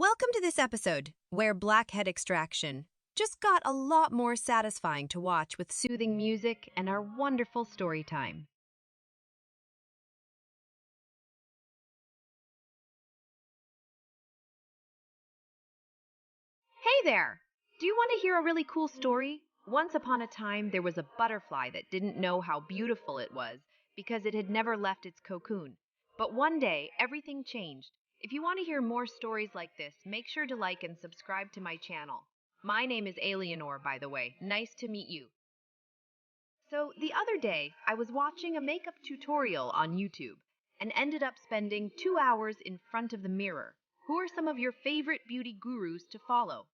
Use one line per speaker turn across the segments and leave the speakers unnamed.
Welcome to this episode, where blackhead extraction just got a lot more satisfying to watch with soothing music and our wonderful story time. Hey there! Do you want to hear a really cool story? Once upon a time, there was a butterfly that didn't know how beautiful it was because it had never left its cocoon. But one day, everything changed. If you want to hear more stories like this, make sure to like and subscribe to my channel. My name is Eleanor, by the way. Nice to meet you. So, the other day, I was watching a makeup tutorial on YouTube and ended up spending 2 hours in front of the mirror. Who are some of your favorite beauty gurus to follow?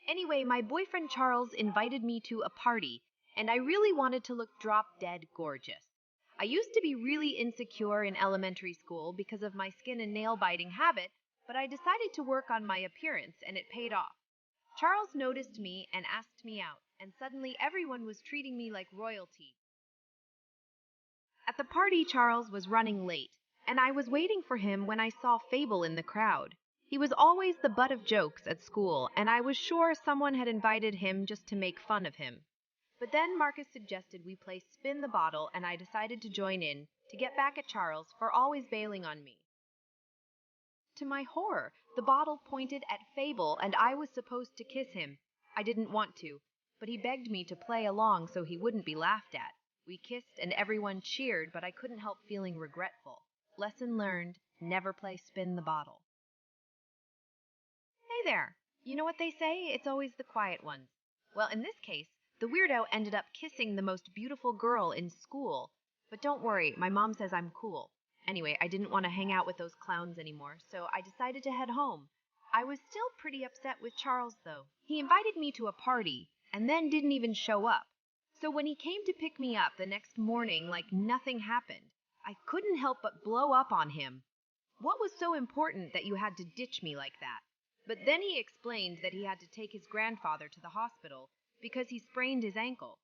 Anyway, my boyfriend Charles invited me to a party, and I really wanted to look drop dead gorgeous. I used to be really insecure in elementary school because of my skin and nail biting habit, but I decided to work on my appearance, and it paid off. Charles noticed me and asked me out, and suddenly everyone was treating me like royalty. At the party, Charles was running late, and I was waiting for him when I saw Fable in the crowd. He was always the butt of jokes at school, and I was sure someone had invited him just to make fun of him. But then Marcus suggested we play Spin the Bottle, and I decided to join in to get back at Charles for always bailing on me. To my horror, the bottle pointed at Fable, and I was supposed to kiss him. I didn't want to, but he begged me to play along so he wouldn't be laughed at. We kissed and everyone cheered, but I couldn't help feeling regretful. Lesson learned, never play Spin the Bottle. Hey there! You know what they say? It's always the quiet ones. Well, in this case, the weirdo ended up kissing the most beautiful girl in school. But don't worry, my mom says I'm cool. Anyway, I didn't want to hang out with those clowns anymore, so I decided to head home. I was still pretty upset with Charles, though. He invited me to a party, and then didn't even show up. So when he came to pick me up the next morning like nothing happened, I couldn't help but blow up on him. What was so important that you had to ditch me like that? But then he explained that he had to take his grandfather to the hospital because he sprained his ankle.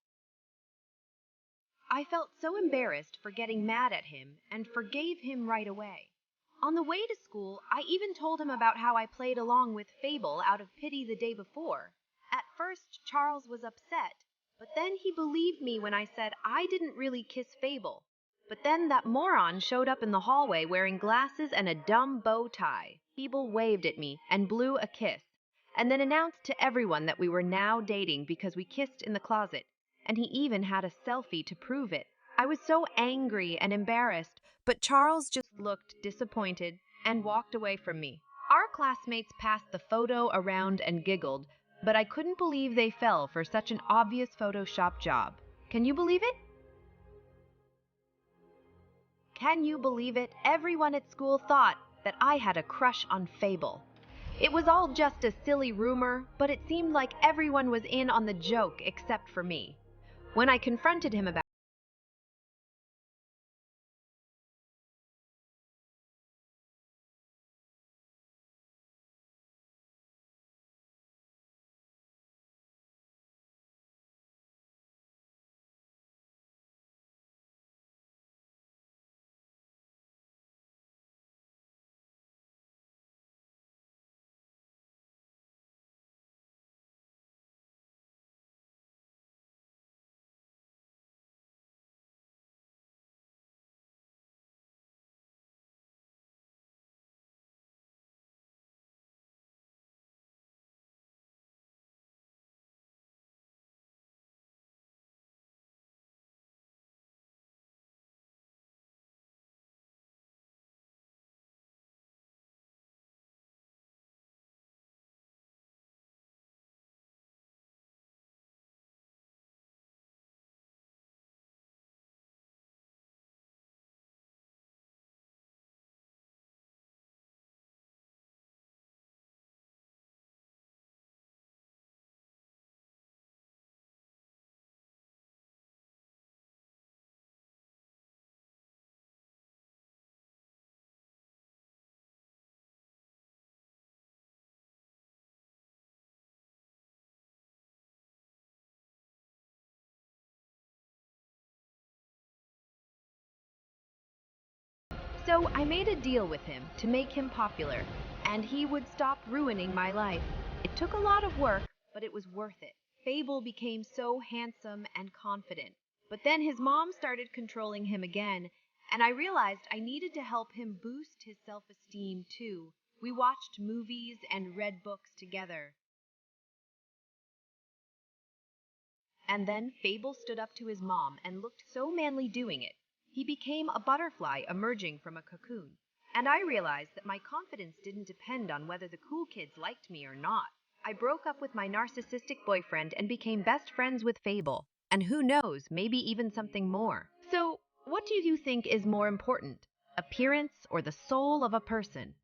I felt so embarrassed for getting mad at him and forgave him right away. On the way to school, I even told him about how I played along with Fable out of pity the day before. At first, Charles was upset, but then he believed me when I said I didn't really kiss Fable. But then that moron showed up in the hallway wearing glasses and a dumb bow tie. Fable waved at me and blew a kiss, and then announced to everyone that we were now dating because we kissed in the closet, and he even had a selfie to prove it. I was so angry and embarrassed, but Charles just looked disappointed and walked away from me. Our classmates passed the photo around and giggled, but I couldn't believe they fell for such an obvious Photoshop job. Can you believe it? Can you believe it? Everyone at school thought that I had a crush on Fable. It was all just a silly rumor, but it seemed like everyone was in on the joke except for me. When I confronted him about So I made a deal with him to make him popular. and he would stop ruining my life. It took a lot of work, but it was worth it. Fable became so handsome and confident, but then his mom started controlling him again, and I realized I needed to help him boost his self-esteem too. We watched movies and read books together. And then Fable stood up to his mom and looked so manly doing it. He became a butterfly emerging from a cocoon. And I realized that my confidence didn't depend on whether the cool kids liked me or not. I broke up with my narcissistic boyfriend and became best friends with Fable. And who knows, maybe even something more. So, what do you think is more important, appearance or the soul of a person?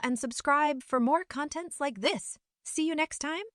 and subscribe for more contents like this. See you next time.